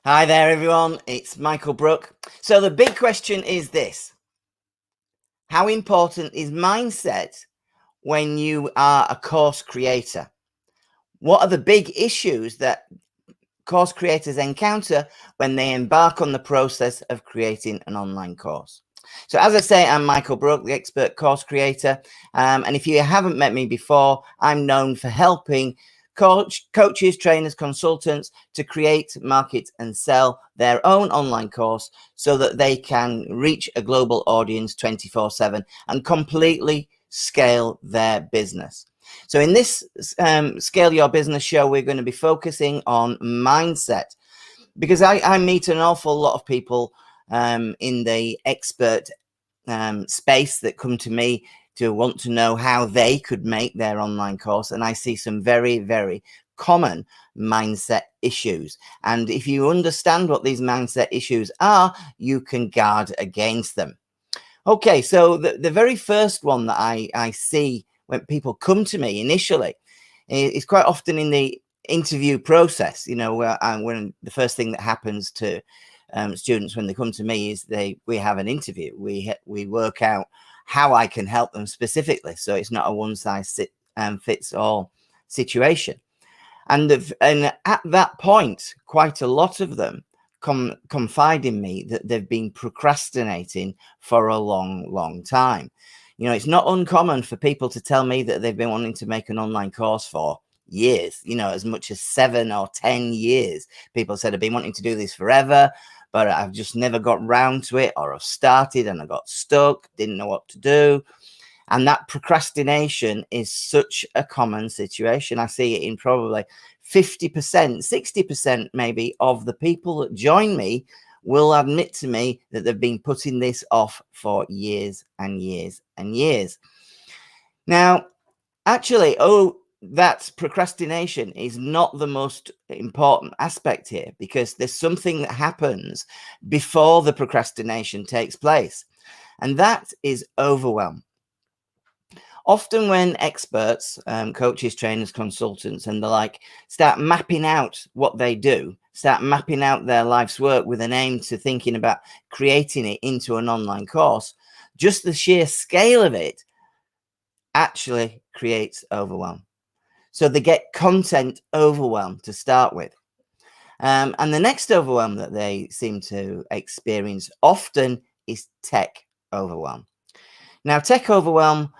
Hi there, everyone. It's Michael Brook. So the big question is this: how important is mindset when you are a course creator? What are the big issues that course creators encounter when they embark on the process of creating an online course? So as I say, I'm Michael Brook, the expert course creator. And if you haven't met me before, I'm known for helping coaches, trainers, consultants to create, market, and sell their own online course so that they can reach a global audience 24/7 and completely scale their business. So in this Scale Your Business show, we're going to be focusing on mindset, because I meet an awful lot of people in the expert space that come to me to want to know how they could make their online course. And I see some very, very common mindset issues. And if you understand what these mindset issues are, you can guard against them. Okay, so the very first one that I see when people come to me initially is quite often in the interview process. When the first thing that happens to students when they come to me is we have an interview. We work out how I can help them specifically, so it's not a one size fits all situation. And at that point, quite a lot of them confide in me that they've been procrastinating for a long, long time. It's not uncommon for people to tell me that they've been wanting to make an online course for years, as much as 7 or 10 years. People said, I've been wanting to do this forever, but I've just never got round to it, or I've started and I got stuck, didn't know what to do. And that procrastination is such a common situation. I see it in probably 50%, 60% maybe of the people that join me will admit to me that they've been putting this off for years and years and years. Now, actually, that procrastination is not the most important aspect here, because there's something that happens before the procrastination takes place, and that is overwhelm. Often when experts, coaches, trainers, consultants, and the like, start mapping out what they do, start mapping out their life's work with an aim to thinking about creating it into an online course, just the sheer scale of it actually creates overwhelm. So they get content overwhelm to start with. And the next overwhelm that they seem to experience often is tech overwhelm. Now, tech overwhelm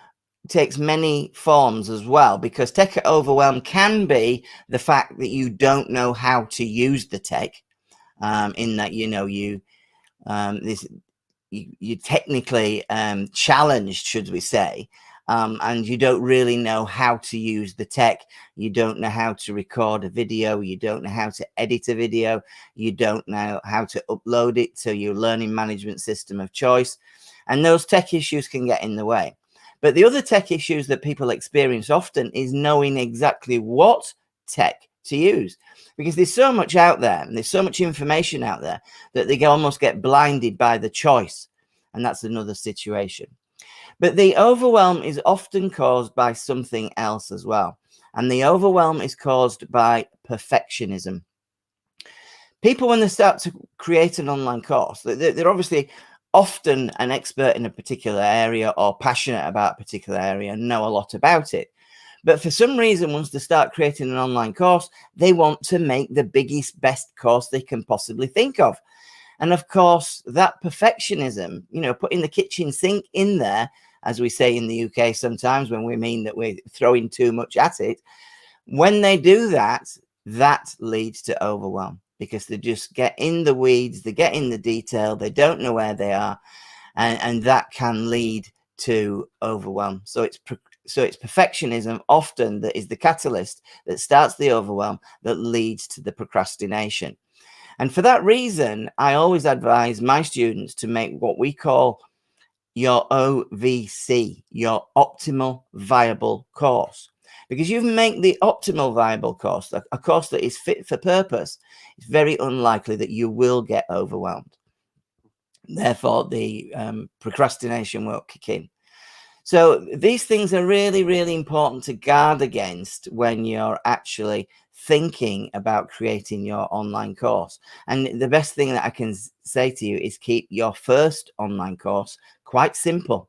takes many forms as well, because tech overwhelm can be the fact that you don't know how to use the tech, in that you're technically challenged, should we say, and you don't really know how to use the tech. You don't know how to record a video, you don't know how to edit a video, you don't know how to upload it to your learning management system of choice, and those tech issues can get in the way. But the other tech issues that people experience often is knowing exactly what tech to use, because there's so much out there and there's so much information out there that they almost get blinded by the choice. And that's another situation. But the overwhelm is often caused by something else as well. And the overwhelm is caused by perfectionism. People, when they start to create an online course, they're obviously often an expert in a particular area or passionate about a particular area and know a lot about it. But for some reason, once they start creating an online course, they want to make the biggest, best course they can possibly think of. And of course, that perfectionism, putting the kitchen sink in there, as we say in the UK sometimes when we mean that we're throwing too much at it, when they do that, that leads to overwhelm, because they just get in the weeds, they get in the detail, they don't know where they are, and that can lead to overwhelm. So it's perfectionism often that is the catalyst that starts the overwhelm, that leads to the procrastination. And for that reason, I always advise my students to make what we call your OVC, your optimal viable course. Because you make the optimal viable course, a course that is fit for purpose, it's very unlikely that you will get overwhelmed. Therefore, the procrastination won't kick in. So these things are really, really important to guard against when you're actually thinking about creating your online course. And the best thing that I can say to you is keep your first online course quite simple.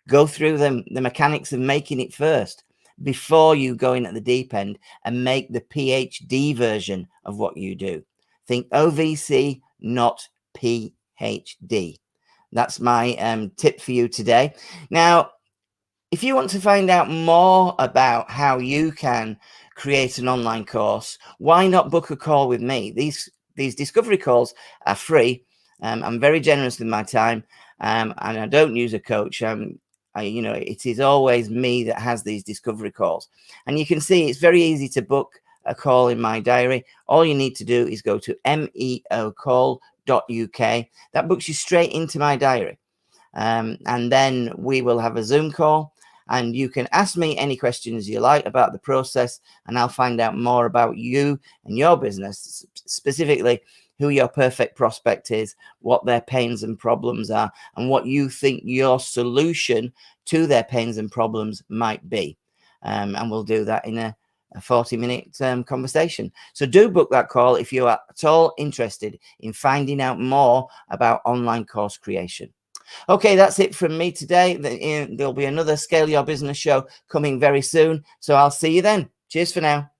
Go through the mechanics of making it first before you go in at the deep end and make the PhD version of what you do. Think OVC, not PhD. That's my tip for you today. Now, if you want to find out more about how you can create an online course, why not book a call with me? These discovery calls are free. I'm very generous with my time, and I don't use a coach. It is always me that has these discovery calls, and you can see it's very easy to book a call in my diary. All you need to do is go to meocall.uk. That books you straight into my diary. And then we will have a Zoom call, and you can ask me any questions you like about the process, and I'll find out more about you and your business, specifically who your perfect prospect is, what their pains and problems are, and what you think your solution to their pains and problems might be. And we'll do that in a 40-minute conversation. So do book that call if you are at all interested in finding out more about online course creation. Okay, that's it from me today. There'll be another Scale Your Business show coming very soon. So I'll see you then. Cheers for now.